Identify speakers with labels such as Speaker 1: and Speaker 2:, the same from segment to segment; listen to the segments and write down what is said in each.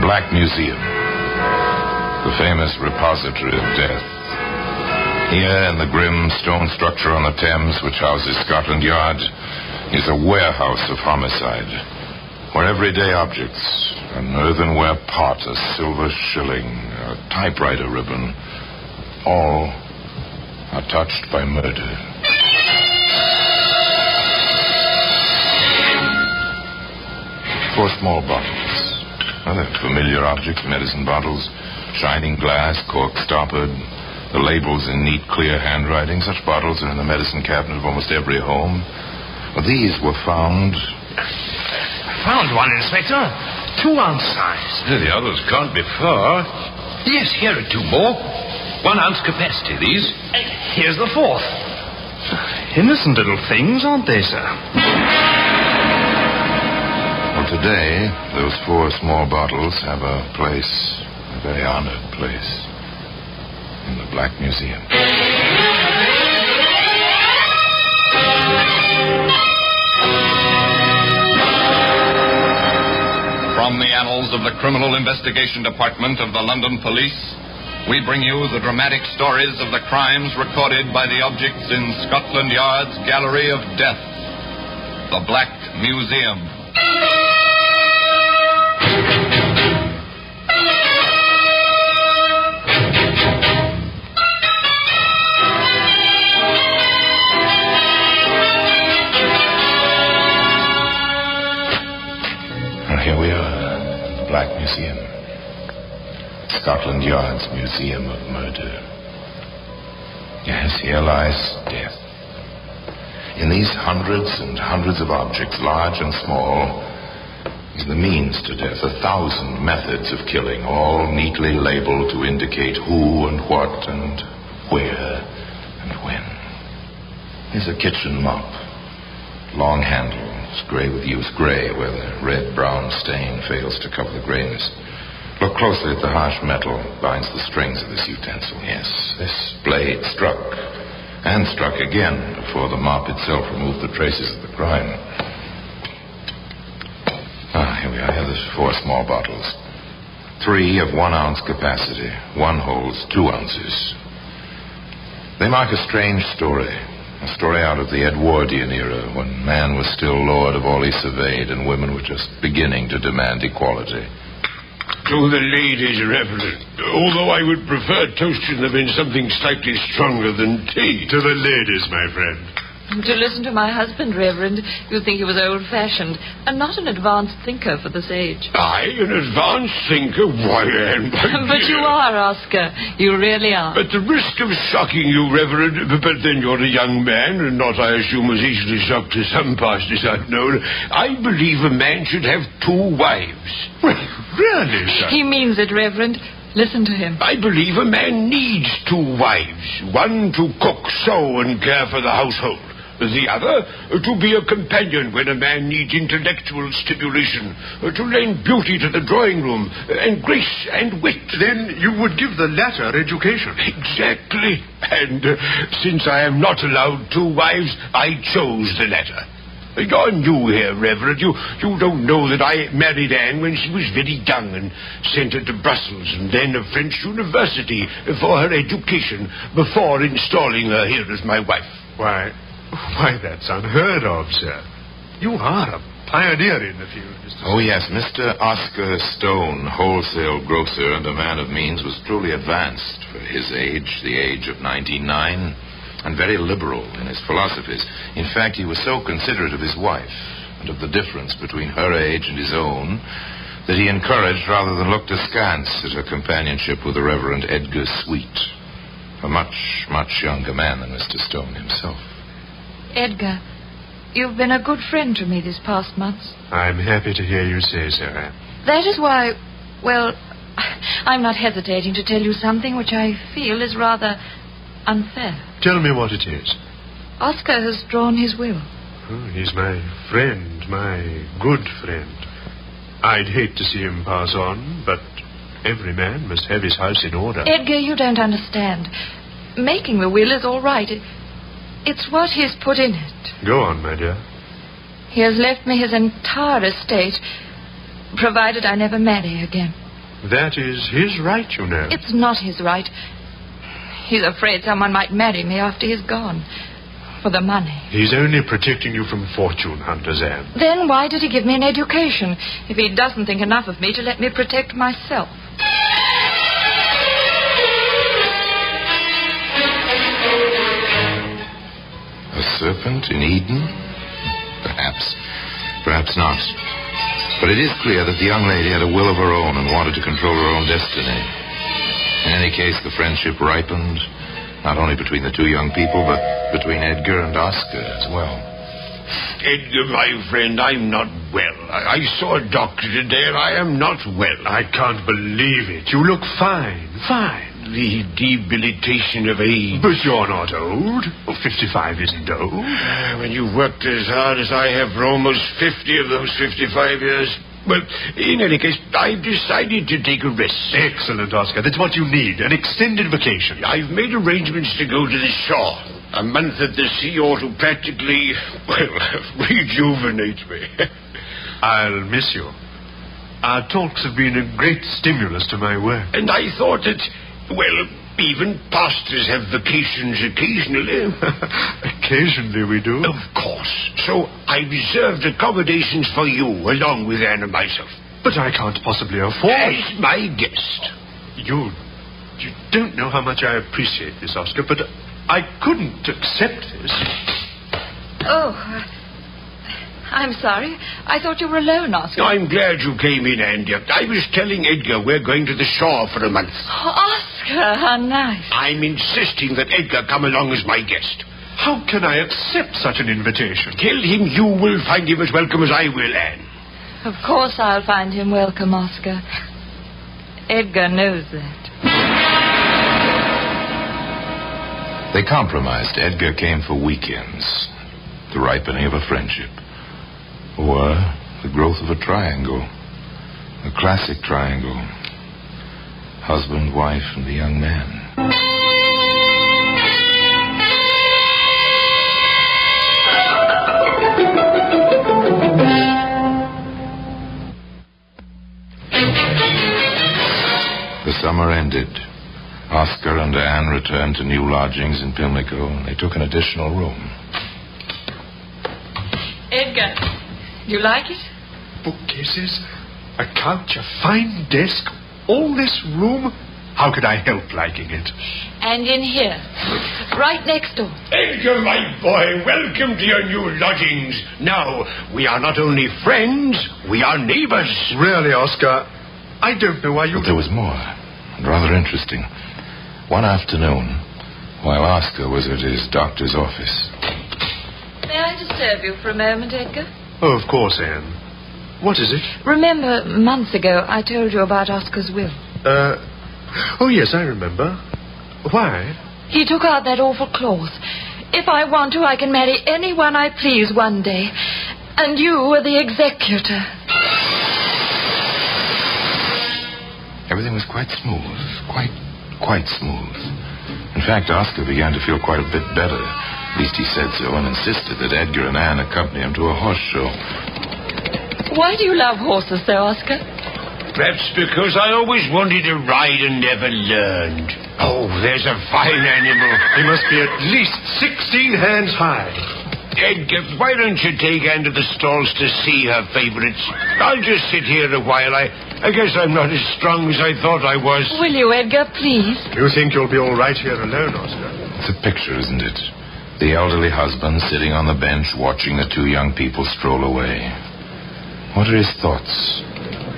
Speaker 1: Black Museum, the famous repository of death. Here in the grim stone structure on the Thames, which houses Scotland Yard, is a warehouse of homicide, where everyday objects, an earthenware pot, a silver shilling, a typewriter ribbon, all are touched by murder. Four small bottles. They're familiar objects, medicine bottles, shining glass, cork stoppered, the labels in neat, clear handwriting. Such bottles are in the medicine cabinet of almost every home. Well, these were found...
Speaker 2: Found one, Inspector. 2-ounce size.
Speaker 3: The others can't be far.
Speaker 2: Yes, here are 2 more.
Speaker 3: 1-ounce capacity, these.
Speaker 2: Here's the 4th. Innocent little things, aren't they, sir?
Speaker 1: Well, today, those 4 small bottles have a place, a very honored place, in the Black Museum.
Speaker 4: From the annals of the Criminal Investigation Department of the London Police, we bring you the dramatic stories of the crimes recorded by the objects in Scotland Yard's Gallery of Death, the Black Museum.
Speaker 1: Here we are, the Black Museum. Scotland Yard's Museum of Murder. Yes, here lies death. In these hundreds and hundreds of objects, large and small, is the means to death. 1,000 methods of killing, all neatly labeled to indicate who and what and where and when. Here's a kitchen mop. Long handle. It's gray with use, gray where the red-brown stain fails to cover the grayness. Look closely at the harsh metal binds the strings of this utensil. Yes, this blade struck, and struck again before the mop itself removed the traces of the crime. Here we are. Here are 4 small bottles. 3 of 1-ounce capacity. 1 holds 2 ounces. They mark a strange story. A story out of the Edwardian era, when man was still lord of all he surveyed and women were just beginning to demand equality.
Speaker 3: To the ladies, Reverend. Although I would prefer toasting them in something slightly stronger than tea.
Speaker 5: To the ladies, my friend.
Speaker 6: To listen to my husband, Reverend, you'd think he was old-fashioned and not an advanced thinker for this age.
Speaker 3: I, an advanced thinker? Why, Anne, my
Speaker 6: But
Speaker 3: dear.
Speaker 6: you are, Oscar. You really are.
Speaker 3: At the risk of shocking you, Reverend, but then you're a young man, and not, I assume, as easily shocked as some pastors I've known, I believe a man should have 2 wives.
Speaker 5: Well, really, sir?
Speaker 6: He means it, Reverend. Listen to him.
Speaker 3: I believe a man needs 2 wives. One to cook, sew, and care for the household. The other, to be a companion when a man needs intellectual stimulation, to lend beauty to the drawing room, and grace and wit.
Speaker 5: Then you would give the latter education.
Speaker 3: Exactly. And since I am not allowed 2 wives, I chose the latter. You're new here, Reverend. You don't know that I married Anne when she was very young and sent her to Brussels and then a French university for her education before installing her here as my wife.
Speaker 5: Why, that's unheard of, sir. You are a pioneer in the field, Mr.
Speaker 1: Oh, yes, Mr. Oscar Stone, wholesale grocer and a man of means, was truly advanced for his age, the age of 99, and very liberal in his philosophies. In fact, he was so considerate of his wife and of the difference between her age and his own that he encouraged rather than looked askance at her companionship with the Reverend Edgar Sweet, a much, much younger man than Mr. Stone himself.
Speaker 6: Edgar, you've been a good friend to me these past months.
Speaker 5: I'm happy to hear you say so, Anne.
Speaker 6: That is why, well, I'm not hesitating to tell you something which I feel is rather unfair.
Speaker 5: Tell me what it is.
Speaker 6: Oscar has drawn his will.
Speaker 5: Oh, he's my friend, my good friend. I'd hate to see him pass on, but every man must have his house in order.
Speaker 6: Edgar, you don't understand. Making the will is all right. It's what he's put in it.
Speaker 5: Go on, my dear.
Speaker 6: He has left me his entire estate, provided I never marry again.
Speaker 5: That is his right, you know.
Speaker 6: It's not his right. He's afraid someone might marry me after he's gone. For the money.
Speaker 5: He's only protecting you from fortune hunters, Anne.
Speaker 6: Then why did he give me an education if he doesn't think enough of me to let me protect myself?
Speaker 1: A serpent in Eden? Perhaps. Perhaps not. But it is clear that the young lady had a will of her own and wanted to control her own destiny. In any case, the friendship ripened, not only between the two young people, but between Edgar and Oscar as well.
Speaker 3: Edgar, my friend, I'm not well. I saw a doctor today, and I am not well.
Speaker 5: I can't believe it. You look fine, fine.
Speaker 3: The debilitation of age.
Speaker 5: But you're not old. 55 isn't old.
Speaker 3: When you've worked as hard as I have for almost 50 of those 55 years. Well, in any case, I've decided to take a rest.
Speaker 5: Excellent, Oscar. That's what you need, an extended vacation.
Speaker 3: I've made arrangements to go to the shore. A month at the sea ought to practically, rejuvenate me.
Speaker 5: I'll miss you. Our talks have been a great stimulus to my work.
Speaker 3: And I thought that, even pastors have vacations occasionally.
Speaker 5: Occasionally we do.
Speaker 3: Of course. So I reserved accommodations for you, along with Anne and myself.
Speaker 5: But I can't possibly afford...
Speaker 3: As my guest.
Speaker 5: You don't know how much I appreciate this, Oscar, but I couldn't accept this.
Speaker 6: Oh, I'm sorry. I thought you were alone, Oscar.
Speaker 3: I'm glad you came in, Andy. I was telling Edgar we're going to the shore for a month.
Speaker 6: Oh, Oscar, how nice.
Speaker 3: I'm insisting that Edgar come along as my guest.
Speaker 5: How can I accept such an invitation?
Speaker 3: Tell him you will find him as welcome as I will, Anne.
Speaker 6: Of course I'll find him welcome, Oscar. Edgar knows that.
Speaker 1: They compromised. Edgar came for weekends. The ripening of a friendship. Or the growth of a triangle. The classic triangle. Husband, wife, and the young man. The summer ended. Oscar and Anne returned to new lodgings in Pimlico, and they took an additional room.
Speaker 6: Edgar, you like it?
Speaker 5: Bookcases, a couch, a fine desk, all this room. How could I help liking it?
Speaker 6: And in here, right next door.
Speaker 3: Edgar, my boy, welcome to your new lodgings. Now, we are not only friends, we are neighbors.
Speaker 5: Really, Oscar, I don't know why you...
Speaker 1: But there was more, and rather interesting. One afternoon, while Oscar was at his doctor's office.
Speaker 6: May I disturb you for a moment, Edgar?
Speaker 5: Oh, of course, Anne. What is it?
Speaker 6: Remember, months ago, I told you about Oscar's will.
Speaker 5: Oh, yes, I remember. Why?
Speaker 6: He took out that awful clause. If I want to, I can marry anyone I please one day. And you were the executor.
Speaker 1: Everything was quite smooth. Quite smooth. In fact, Oscar began to feel quite a bit better. At least he said so, and insisted that Edgar and Anne accompany him to a horse show.
Speaker 6: Why do you love horses so, Oscar?
Speaker 3: Perhaps because I always wanted to ride and never learned. Oh, there's a fine animal.
Speaker 5: He must be at least 16 hands high.
Speaker 3: Edgar, why don't you take Anne to the stalls to see her favorites? I'll just sit here a while. I guess I'm not as strong as I thought I was.
Speaker 6: Will you, Edgar, please?
Speaker 5: You think you'll be all right here alone, Oscar?
Speaker 1: It's a picture, isn't it? The elderly husband sitting on the bench watching the two young people stroll away. What are his thoughts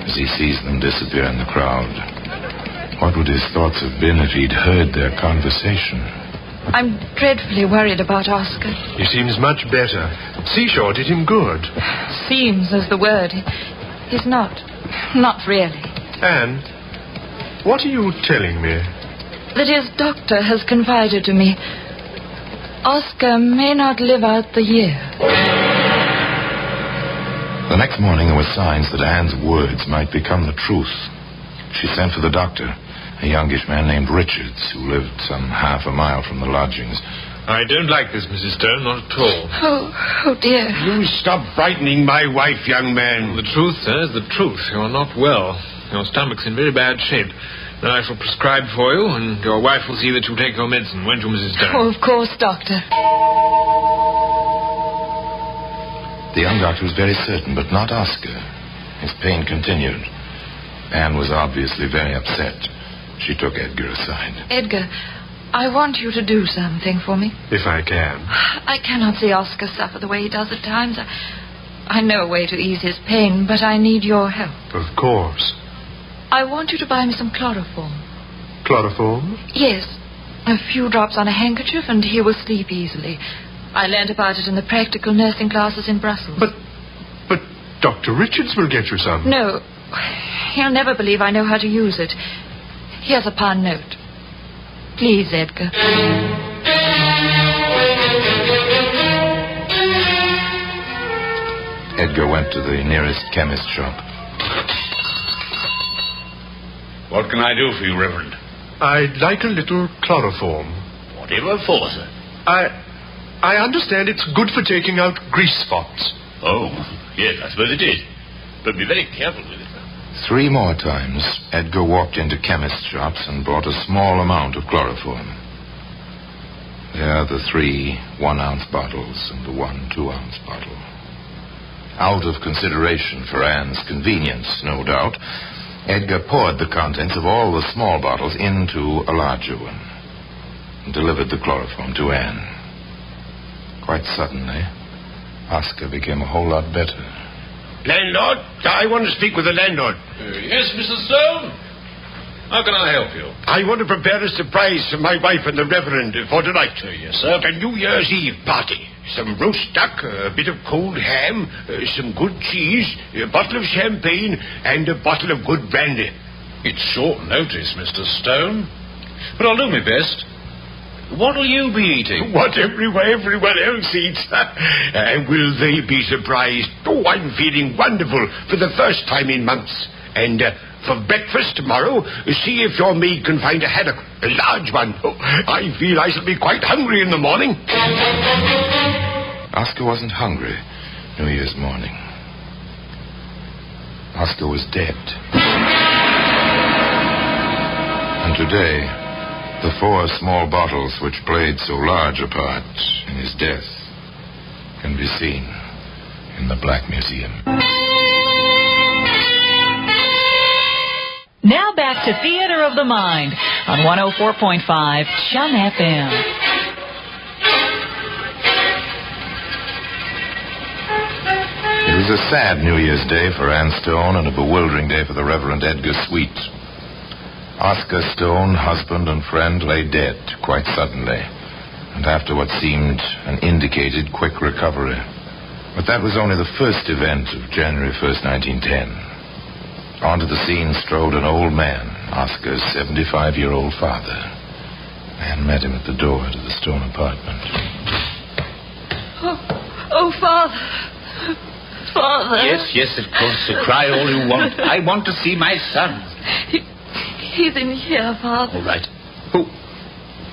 Speaker 1: as he sees them disappear in the crowd? What would his thoughts have been if he'd heard their conversation?
Speaker 6: I'm dreadfully worried about Oscar.
Speaker 5: He seems much better. Seashore did him good.
Speaker 6: Seems is the word. He's not. Not really.
Speaker 5: Anne, what are you telling me?
Speaker 6: That his doctor has confided to me. Oscar may not live out the year.
Speaker 1: The next morning there were signs that Anne's words might become the truth. She sent for the doctor, a youngish man named Richards, who lived some half a mile from the lodgings.
Speaker 7: I don't like this, Mrs. Stone, not at all.
Speaker 6: Oh, dear.
Speaker 3: You stop frightening my wife, young man.
Speaker 7: The truth, sir, is the truth. You are not well. Your stomach's in very bad shape. Now I shall prescribe for you, and your wife will see that you take your medicine, won't you, Mrs. Stone?
Speaker 6: Oh, of course, Doctor.
Speaker 1: The young doctor was very certain, but not Oscar. His pain continued. Anne was obviously very upset. She took Edgar aside.
Speaker 6: Edgar, I want you to do something for me.
Speaker 5: If I can.
Speaker 6: I cannot see Oscar suffer the way he does at times. I know a way to ease his pain, but I need your help.
Speaker 5: Of course.
Speaker 6: I want you to buy me some chloroform.
Speaker 5: Chloroform?
Speaker 6: Yes. A few drops on a handkerchief, and he will sleep easily. I learned about it in the practical nursing classes in Brussels.
Speaker 5: But Dr. Richards will get you some.
Speaker 6: No. He'll never believe I know how to use it. Here's a pound note. Please, Edgar.
Speaker 1: Edgar went to the nearest chemist shop.
Speaker 3: What can I do for you, Reverend?
Speaker 5: I'd like a little chloroform.
Speaker 3: Whatever for, sir.
Speaker 5: I understand it's good for taking out grease spots.
Speaker 3: Oh, yes, I suppose it is. But be very careful with it.
Speaker 1: 3 more times, Edgar walked into chemist shops and bought a small amount of chloroform. There are the 3 1-ounce bottles and the 1 2-ounce bottle. Out of consideration for Anne's convenience, no doubt, Edgar poured the contents of all the small bottles into a larger one and delivered the chloroform to Anne. Quite suddenly, Oscar became a whole lot better.
Speaker 3: Landlord, I want to speak with the landlord.
Speaker 8: Yes, Mr. Stone. How can I help you?
Speaker 3: I want to prepare a surprise for my wife and the Reverend for tonight.
Speaker 8: Yes, sir.
Speaker 3: A New Year's Eve party. Some roast duck, a bit of cold ham, some good cheese, a bottle of champagne, and a bottle of good brandy.
Speaker 8: It's short notice, Mr. Stone. But I'll do my best. What'll you be eating?
Speaker 3: What everyone else eats. And will they be surprised? Oh, I'm feeling wonderful for the first time in months. And for breakfast tomorrow, see if your maid can find a haddock, a large one. Oh, I feel I shall be quite hungry in the morning.
Speaker 1: Oscar wasn't hungry New Year's morning. Oscar was dead. And today, the 4 small bottles which played so large a part in his death can be seen in the Black Museum.
Speaker 9: Now back to Theater of the Mind on 104.5 Chum FM.
Speaker 1: It was a sad New Year's Day for Anne Stone and a bewildering day for the Reverend Edgar Sweet. Oscar Stone, husband and friend, lay dead quite suddenly, and after what seemed an indicated quick recovery. But that was only the first event of January 1st, 1910. Onto the scene strode an old man, Oscar's 75-year-old father. Anne met him at the door to the Stone apartment.
Speaker 6: Oh, Father. Father.
Speaker 10: Yes, of course. Cry all you want. I want to see my son.
Speaker 6: He's in here, Father.
Speaker 10: All right.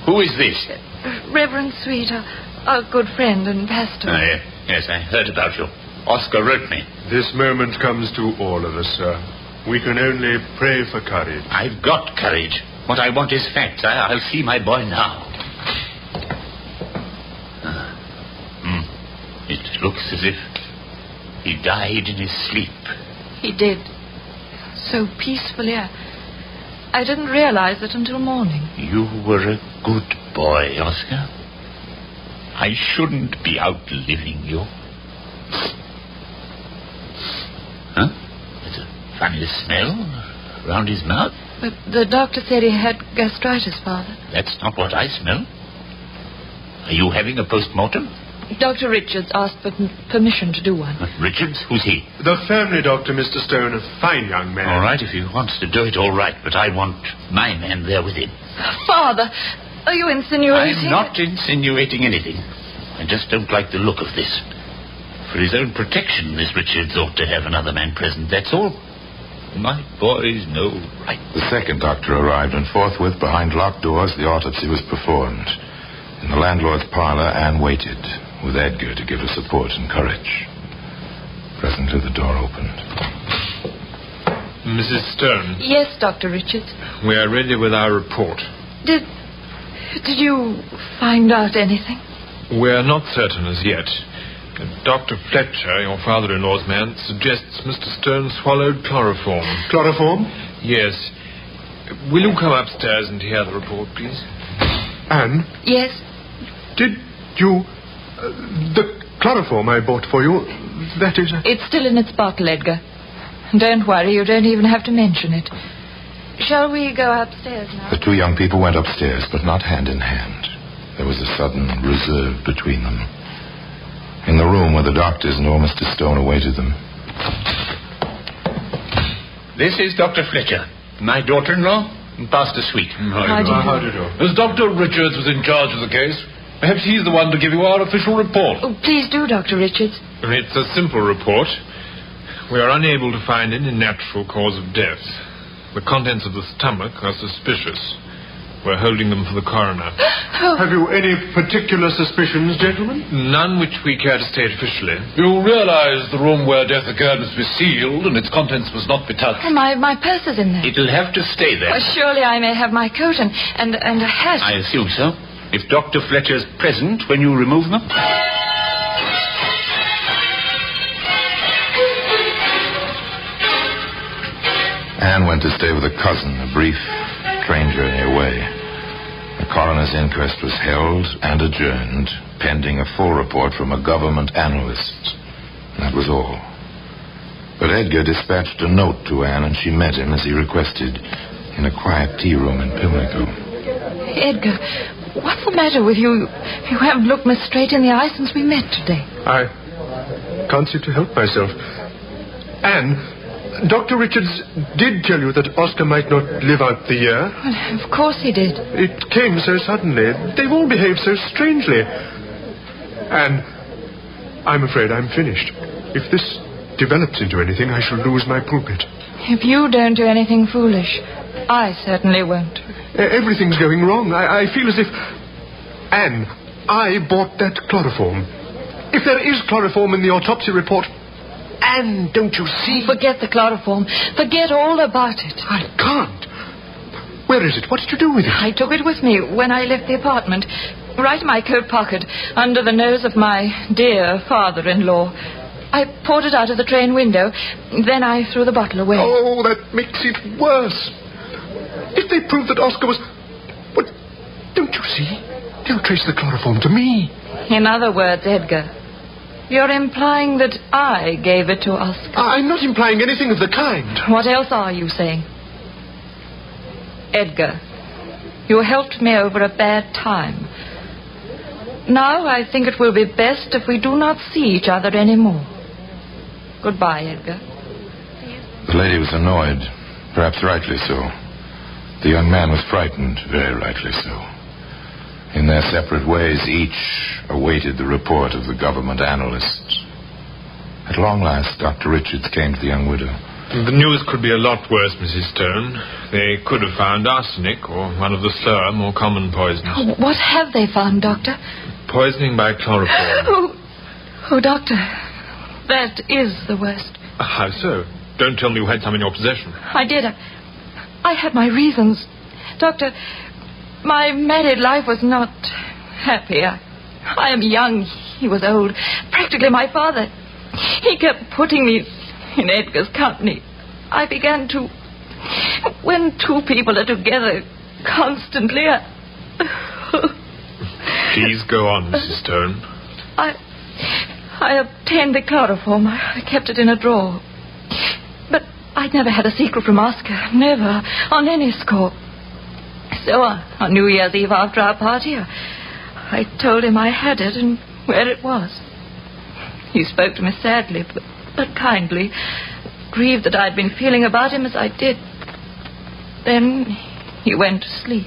Speaker 10: Who is this?
Speaker 6: Reverend Sweet, our good friend and pastor.
Speaker 10: Yes, I heard about you. Oscar wrote me.
Speaker 5: This moment comes to all of us, sir. We can only pray for courage.
Speaker 10: I've got courage. What I want is facts. I'll see my boy now. It looks as if he died in his sleep.
Speaker 6: He did. So peacefully. I didn't realize it until morning.
Speaker 10: You were a good boy, Oscar. I shouldn't be outliving you. Huh? There's a funny smell around his mouth.
Speaker 6: But the doctor said he had gastritis, Father.
Speaker 10: That's not what I smell. Are you having a post-mortem?
Speaker 6: Dr. Richards asked for permission to do one.
Speaker 10: Richards? Who's he?
Speaker 5: The family doctor, Mr. Stone, a fine young man.
Speaker 10: All right, if he wants to do it, all right. But I want my man there with him.
Speaker 6: Father, are you insinuating?
Speaker 10: I'm not insinuating anything. I just don't like the look of this. For his own protection, Miss Richards ought to have another man present, that's all. My boy's no right.
Speaker 1: The second doctor arrived, and forthwith, behind locked doors, the autopsy was performed. In the landlord's parlor, Anne waited, with Edgar to give her support and courage. Presently, the door opened.
Speaker 7: Mrs. Stone.
Speaker 6: Yes, Dr. Richards.
Speaker 7: We are ready with our report.
Speaker 6: Did you find out anything?
Speaker 7: We are not certain as yet. Dr. Fletcher, your father-in-law's man, suggests Mr. Stone swallowed chloroform.
Speaker 5: Chloroform?
Speaker 7: Yes. Will you come upstairs and hear the report, please?
Speaker 5: Anne?
Speaker 6: Yes.
Speaker 5: Did you... the chloroform I bought for you, that is...
Speaker 6: It's still in its bottle, Edgar. Don't worry, you don't even have to mention it. Shall we go upstairs now?
Speaker 1: The two young people went upstairs, but not hand in hand. There was a sudden reserve between them. In the room where the doctors nor Mr. Stone awaited them.
Speaker 10: This is Dr. Fletcher, my daughter-in-law, and Pastor Sweet.
Speaker 5: How do you do?
Speaker 8: As Dr. Richards was in charge of the case, perhaps he's the one to give you our official report.
Speaker 6: Oh, please do, Dr. Richards.
Speaker 7: It's a simple report. We are unable to find any natural cause of death. The contents of the stomach are suspicious. We're holding them for the coroner.
Speaker 5: Have you any particular suspicions, gentlemen?
Speaker 7: None which we care to state officially.
Speaker 8: You realize the room where death occurred must be sealed and its contents must not be touched.
Speaker 6: Oh, my purse is in there.
Speaker 10: It'll have to stay there.
Speaker 6: Surely I may have my coat and a hat.
Speaker 10: I assume so. If Dr. Fletcher's present when you remove them.
Speaker 1: Anne went to stay with a cousin, a brief train journey away. The coroner's inquest was held and adjourned, pending a full report from a government analyst. That was all. But Edgar dispatched a note to Anne, and she met him as he requested in a quiet tea room in Pimlico.
Speaker 6: Edgar, what's the matter with you? You haven't looked me straight in the eye since we met today.
Speaker 5: I can't seem to help myself. Anne, Dr. Richards did tell you that Oscar might not live out the year.
Speaker 6: Well, of course he did.
Speaker 5: It came so suddenly. They've all behaved so strangely. And I'm afraid I'm finished. If this develops into anything, I shall lose my pulpit.
Speaker 6: If you don't do anything foolish, I certainly won't.
Speaker 5: Everything's going wrong. I feel as if... Anne, I bought that chloroform. If there is chloroform in the autopsy report... Anne, don't you see?
Speaker 6: Forget the chloroform. Forget all about it.
Speaker 5: I can't. Where is it? What did you do with it?
Speaker 6: I took it with me when I left the apartment. Right in my coat pocket, under the nose of my dear father-in-law. I poured it out of the train window. Then I threw the bottle away.
Speaker 5: Oh, that makes it worse. If they prove that Oscar was... What? Don't you see? They'll trace the chloroform to me.
Speaker 6: In other words, Edgar, you're implying that I gave it to Oscar.
Speaker 5: I'm not implying anything of the kind.
Speaker 6: What else are you saying? Edgar, you helped me over a bad time. Now I think it will be best if we do not see each other anymore. Goodbye, Edgar.
Speaker 1: The lady was annoyed, perhaps rightly so. The young man was frightened, very rightly so. In their separate ways, each awaited the report of the government analyst. At long last, Dr. Richards came to the young widow.
Speaker 7: The news could be a lot worse, Mrs. Stone. They could have found arsenic or one of the slower, more common poisons.
Speaker 6: What have they found, Doctor?
Speaker 7: Poisoning by chloroform.
Speaker 6: Oh, Doctor, that is the worst.
Speaker 7: How so? Don't tell me you had some in your possession.
Speaker 6: I did. I had my reasons. Doctor, my married life was not happy. I am young. He was old. Practically my father. He kept putting me in Edgar's company. I began to... When two people are together constantly,
Speaker 7: Please go on, Mrs. Stone.
Speaker 6: I obtained the chloroform. I kept it in a drawer. But I'd never had a secret from Oscar. Never. On any score. So on New Year's Eve after our party, I told him I had it and where it was. He spoke to me sadly, but kindly, grieved that I'd been feeling about him as I did. Then he went to sleep.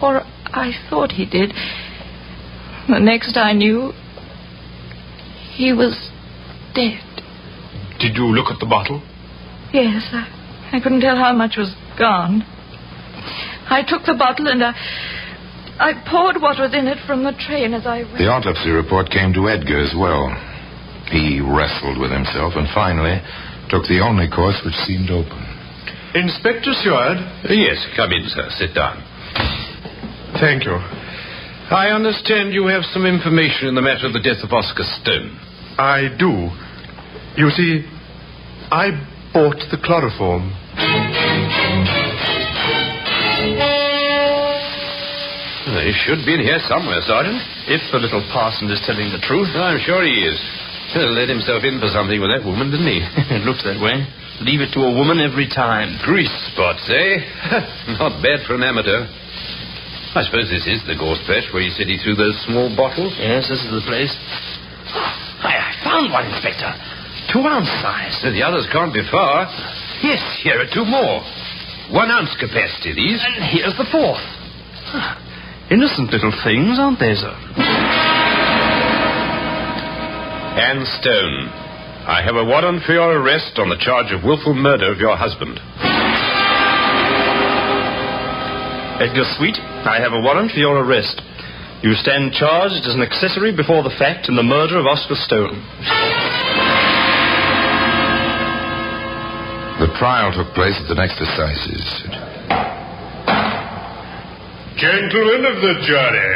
Speaker 6: Or I thought he did. The next I knew, he was dead.
Speaker 7: Did you look at the bottle?
Speaker 6: Yes, I couldn't tell how much was gone. I took the bottle and I poured what was in it from the train as I went.
Speaker 1: The autopsy report came to Edgar as well. He wrestled with himself and finally, took the only course which seemed open.
Speaker 5: Inspector Seward?
Speaker 3: Yes, come in, sir. Sit down.
Speaker 5: Thank you.
Speaker 3: I understand you have some information in the matter of the death of Oscar Stone.
Speaker 5: I do. You see, I bought the chloroform.
Speaker 3: He should be in here somewhere, Sergeant.
Speaker 2: If the little parson is telling the truth.
Speaker 3: I'm sure he is. He let himself in for something with that woman, didn't he?
Speaker 2: It looks that way. Leave it to a woman every time.
Speaker 3: Grease spots, eh? Not bad for an amateur. I suppose this is the gorse patch where you said he threw those small bottles?
Speaker 2: Yes, this is the place. I found one, Inspector. 2 ounce size.
Speaker 3: The others can't be far. Yes, here are 2 more. 1 ounce capacity, these.
Speaker 2: And here's the 4th. Innocent little things, aren't they, sir?
Speaker 3: Anne Stone, I have a warrant for your arrest on the charge of willful murder of your husband.
Speaker 2: Edgar Sweet, I have a warrant for your arrest. You stand charged as an accessory before the fact in the murder of Oscar Stone.
Speaker 1: The trial took place at the next assizes.
Speaker 11: Gentlemen of the jury,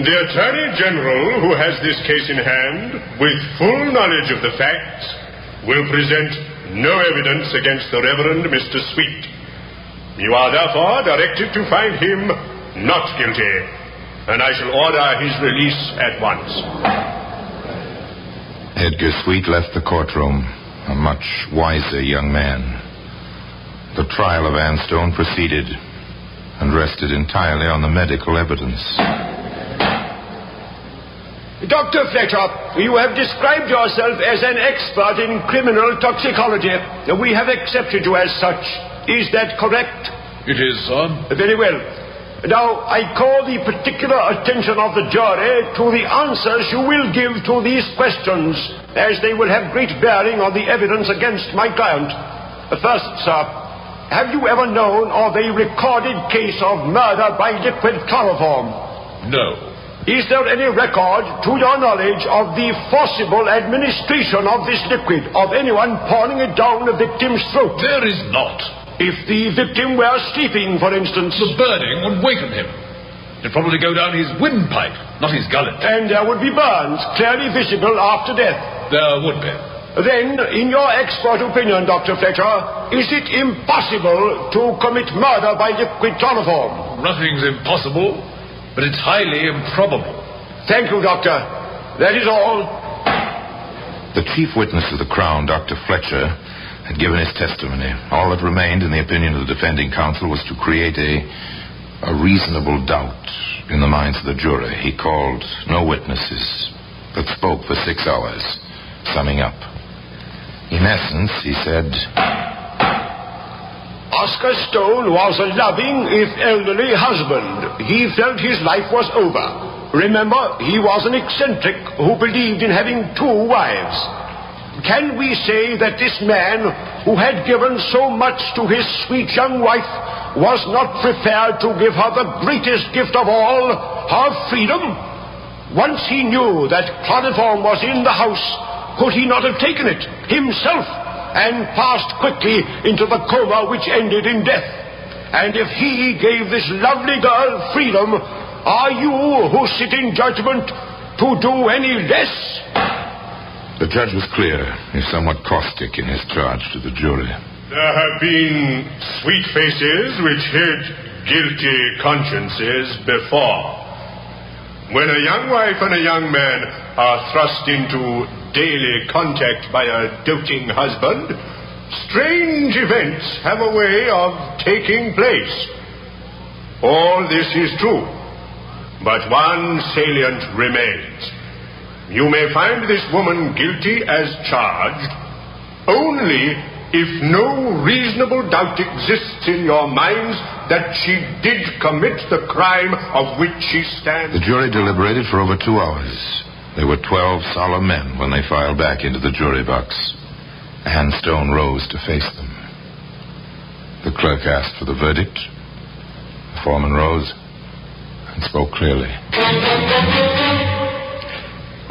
Speaker 11: the Attorney General, who has this case in hand, with full knowledge of the facts, will present no evidence against the Reverend Mr. Sweet. You are therefore directed to find him not guilty, and I shall order his release at once.
Speaker 1: Edgar Sweet left the courtroom, a much wiser young man. The trial of Anne Stone proceeded and rested entirely on the medical evidence.
Speaker 3: Dr. Fletcher, you have described yourself as an expert in criminal toxicology. We have accepted you as such. Is that correct?
Speaker 8: It is, sir.
Speaker 3: Very well. Now, I call the particular attention of the jury to the answers you will give to these questions, as they will have great bearing on the evidence against my client. First, sir, have you ever known of a recorded case of murder by liquid chloroform?
Speaker 8: No.
Speaker 3: Is there any record, to your knowledge, of the forcible administration of this liquid, of anyone pouring it down the victim's throat?
Speaker 8: There is not.
Speaker 3: If the victim were sleeping, for instance...
Speaker 8: The burning would waken him. It'd probably go down his windpipe, not his gullet.
Speaker 3: And there would be burns, clearly visible after death.
Speaker 8: There would be.
Speaker 3: Then, in your expert opinion, Dr. Fletcher, is it impossible to commit murder by liquid chloroform?
Speaker 8: Nothing's impossible, but it's highly improbable.
Speaker 3: Thank you, Doctor. That is all.
Speaker 1: The chief witness of the Crown, Dr. Fletcher, had given his testimony. All that remained, in the opinion of the defending counsel, was to create a reasonable doubt in the minds of the jury. He called no witnesses, but spoke for 6 hours, summing up. In essence, he said,
Speaker 3: Oscar Stone was a loving, if elderly, husband. He felt his life was over. Remember, he was an eccentric who believed in having 2 wives. Can we say that this man, who had given so much to his sweet young wife, was not prepared to give her the greatest gift of all, her freedom? Once he knew that chloroform was in the house, could he not have taken it himself and passed quickly into the coma which ended in death? And if he gave this lovely girl freedom, are you, who sit in judgment, to do any less?
Speaker 1: The judge was clear, if somewhat caustic in his charge to the jury.
Speaker 11: There have been sweet faces which hid guilty consciences before. When a young wife and a young man are thrust into daily contact by a doting husband, strange events have a way of taking place. All this is true, but one salient remains. You may find this woman guilty as charged only if no reasonable doubt exists in your minds that she did commit the crime of which she stands.
Speaker 1: The jury deliberated for over 2 hours. There were 12 solemn men when they filed back into the jury box. Anne Stone rose to face them. The clerk asked for the verdict. The foreman rose and spoke clearly.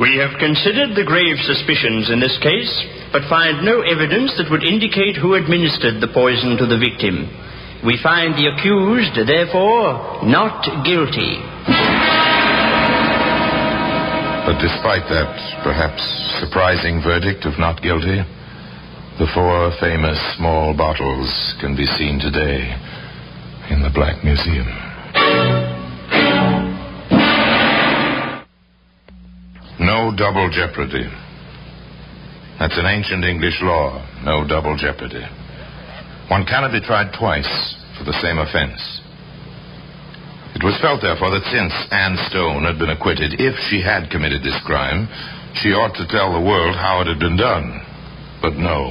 Speaker 2: We have considered the grave suspicions in this case, but find no evidence that would indicate who administered the poison to the victim. We find the accused, therefore, not guilty.
Speaker 1: But despite that perhaps surprising verdict of not guilty, the 4 famous small bottles can be seen today in the Black Museum. No double jeopardy. That's an ancient English law. No double jeopardy. One cannot be tried twice for the same offense. It was felt, therefore, that since Anne Stone had been acquitted, if she had committed this crime, she ought to tell the world how it had been done. But no.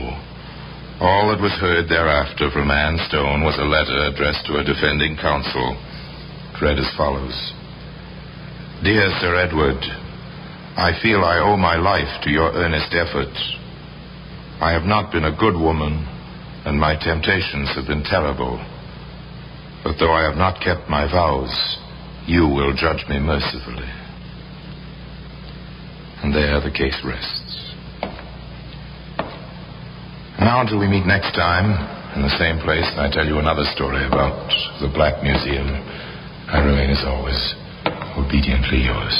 Speaker 1: All that was heard thereafter from Anne Stone was a letter addressed to a defending counsel. It read as follows. Dear Sir Edward, I feel I owe my life to your earnest efforts. I have not been a good woman, and my temptations have been terrible. But though I have not kept my vows, you will judge me mercifully. And there the case rests. Now until we meet next time, in the same place, and I tell you another story about the Black Museum, I remain as always, obediently yours.